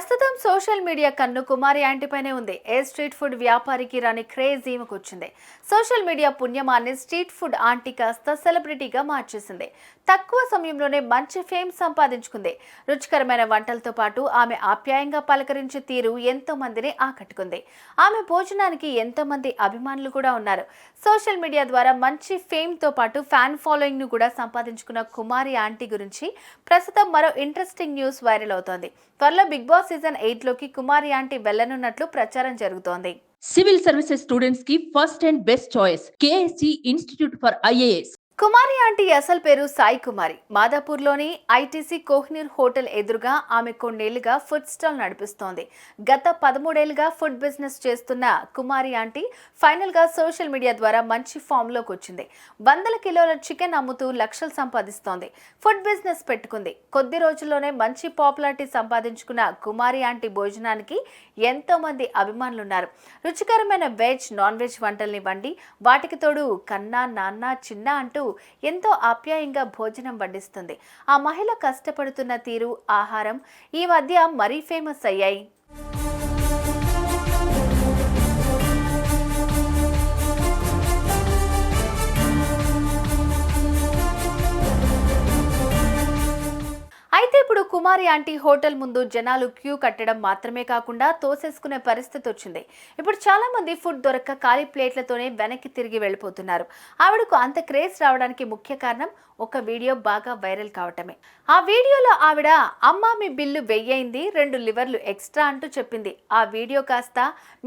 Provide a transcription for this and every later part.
ప్రస్తుతం social media కన్ను కుమారి ఆంటీపైనే ఉంది. ఏ స్ట్రీట్ ఫుడ్ వ్యాపారికి రాని క్రేజ్ ఈమెకొచ్చింది. సోషల్ మీడియా పుణ్యమాన్ని స్ట్రీట్ ఫుడ్ ఆంటీ కాస్త సెలబ్రిటీగా మార్చేసింది. తక్కువ సమయంలోనే మంచి ఫేమ్ సంపాదించుకుంది. రుచికరమైన వంటలతో పాటు ఆమె ఆప్యాయంగా పలకరించే తీరు ఎంతో మందిని ఆకట్టుకుంది. ఆమె భోజనానికి ఎంతో మంది అభిమానులు కూడా ఉన్నారు. సోషల్ మీడియా ద్వారా మంచి ఫేమ్ తో పాటు ఫ్యాన్ ఫాలోయింగ్ ను కూడా సంపాదించుకున్న కుమారి ఆంటీ గురించి ప్రస్తుతం మరో ఇంట్రెస్టింగ్ న్యూస్ వైరల్ అవుతోంది. త్వరలో బిగ్ బాస్ సీజన్ 8 లోకి కుమారి ఆంటీ వెళ్లనున్నట్లు ప్రచారం జరుగుతోంది. సివిల్ సర్వీసెస్ స్టూడెంట్స్ కి first and best choice KSC institute for IAS. Kumari aunty అసలు పేరు సాయి కుమారి. మాదాపూర్లోని ఐటీసీ కోహినూర్ హోటల్ ఎదురుగా ఆమె కొన్నేళ్లుగా ఫుడ్ స్టాల్ నడిపిస్తోంది. గత 13 ఏళ్లుగా ఫుడ్ బిజినెస్ చేస్తున్న కుమారి ఆంటీ ఫైనల్ గా సోషల్ మీడియా ద్వారా మంచి ఫామ్ లోకి వచ్చింది. వందల కిలోల చికెన్ అమ్ముతూ లక్షలు సంపాదిస్తోంది. ఫుడ్ బిజినెస్ పెట్టుకుంది. కొద్ది రోజుల్లోనే మంచి పాపులారిటీ సంపాదించుకున్న కుమారి ఆంటీ భోజనానికి ఎంతో మంది అభిమానులున్నారు. రుచికరమైన వెజ్, నాన్ వెజ్ వంటల్ని వండి వాటికి తోడు కన్నా, నాన్న, చిన్న అంటూ ఎంతో ఆప్యాయంగా భోజనం వడ్డిస్తుంది. ఆ మహిళ కష్టపడుతున్న తీరు, ఆహారం ఈ మధ్య మరీ ఫేమస్ అయ్యాయి. అయితే ఇప్పుడు కుమారి ఆంటీ హోటల్ ముందు జనాలు క్యూ కట్టడం మాత్రమే కాకుండా తోసేసుకునే పరిస్థితి వచ్చింది. ఇప్పుడు చాలా మంది ఫుడ్ దొరక్క ఖాళీ ప్లేట్లతోనే వెనక్కి తిరిగి వెళ్ళిపోతున్నారు. ఆవిడకు అంత క్రేజ్ రావడానికి ముఖ్య కారణం ఒక వీడియో బాగా వైరల్ కావటమే. ఆ వీడియోలో ఆవిడ అమ్మా మీ బిల్లు 1000 అయింది, 2 లివర్లు ఎక్స్ట్రా అంటూ చెప్పింది. ఆ వీడియో కాస్త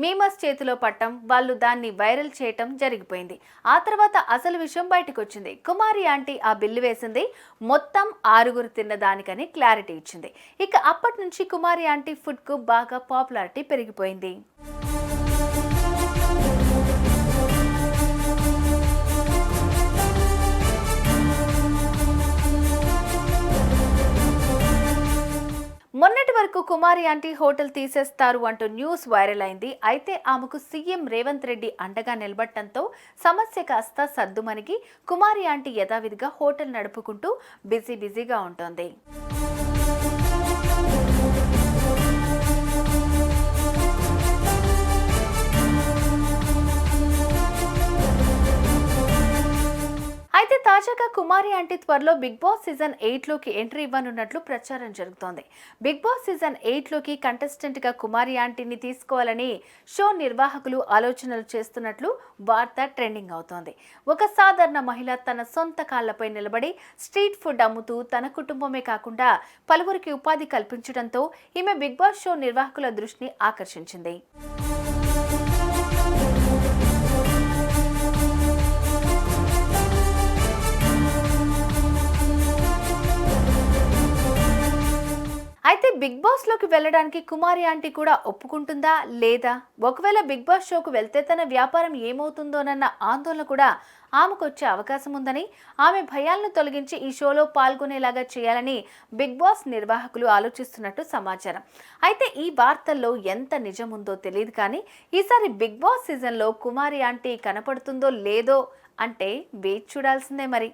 మీమస్ చేతిలో పట్టం, వాళ్ళు దాన్ని వైరల్ చేయటం జరిగిపోయింది. ఆ తర్వాత అసలు విషయం బయటకు వచ్చింది. కుమారి ఆంటీ ఆ బిల్లు వేసింది మొత్తం 6 తిన్న దానికని క్లారిటీ ఇచ్చింది. ఇక అప్పటి నుంచి కుమారి ఆంటీ ఫుడ్ కు బాగా పాపులారిటీ పెరిగిపోయింది. మొన్నటి వరకు కుమారి ఆంటీ హోటల్ తీసేస్తారు అంటూ న్యూస్ వైరల్ అయింది. అయితే ఆమెకు సీఎం రేవంత్ రెడ్డి అండగా నిలబడటంతో సమస్య కాస్త సద్దుమణిగి కుమారి ఆంటీ యథావిధిగా హోటల్ నడుపుకుంటూ బిజీగా ఉంటుంది. అయితే తాజాగా కుమారి ఆంటీ త్వరలో బిగ్ బాస్ సీజన్ 8 లోకి ఎంట్రీ ఇవ్వనున్నట్లు ప్రచారం జరుగుతోంది. బిగ్ బాస్ సీజన్ 8 లోకి కంటెస్టెంట్ గా కుమారి ఆంటీని తీసుకోవాలని షో నిర్వాహకులు ఆలోచనలు చేస్తున్నట్లు వార్త ట్రెండింగ్ అవుతోంది. ఒక సాధారణ మహిళ తన సొంత కాళ్లపై నిలబడి స్ట్రీట్ ఫుడ్ అమ్ముతూ తన కుటుంబమే కాకుండా పలువురికి ఉపాధి కల్పించడంతో ఈమె బిగ్ బాస్ షో నిర్వాహకుల దృష్టిని ఆకర్షించింది. అయితే బిగ్ బాస్ లోకి వెళ్ళడానికి కుమారి ఆంటీ కూడా ఒప్పుకుంటుందా లేదా? ఒకవేళ బిగ్ బాస్ షోకు వెళ్తే తన వ్యాపారం ఏమవుతుందోనన్న ఆందోళన కూడా ఆమెకు వచ్చే అవకాశం ఉందని, ఆమె భయాలను తొలగించి ఈ షోలో పాల్గొనేలాగా చేయాలని బిగ్ బాస్ నిర్వాహకులు ఆలోచిస్తున్నట్టు సమాచారం. అయితే ఈ వార్తల్లో ఎంత నిజం ఉందో తెలియదు, కానీ ఈసారి బిగ్ బాస్ సీజన్లో కుమారి ఆంటీ కనపడుతుందో లేదో అంటే వేచి చూడాల్సిందే మరి.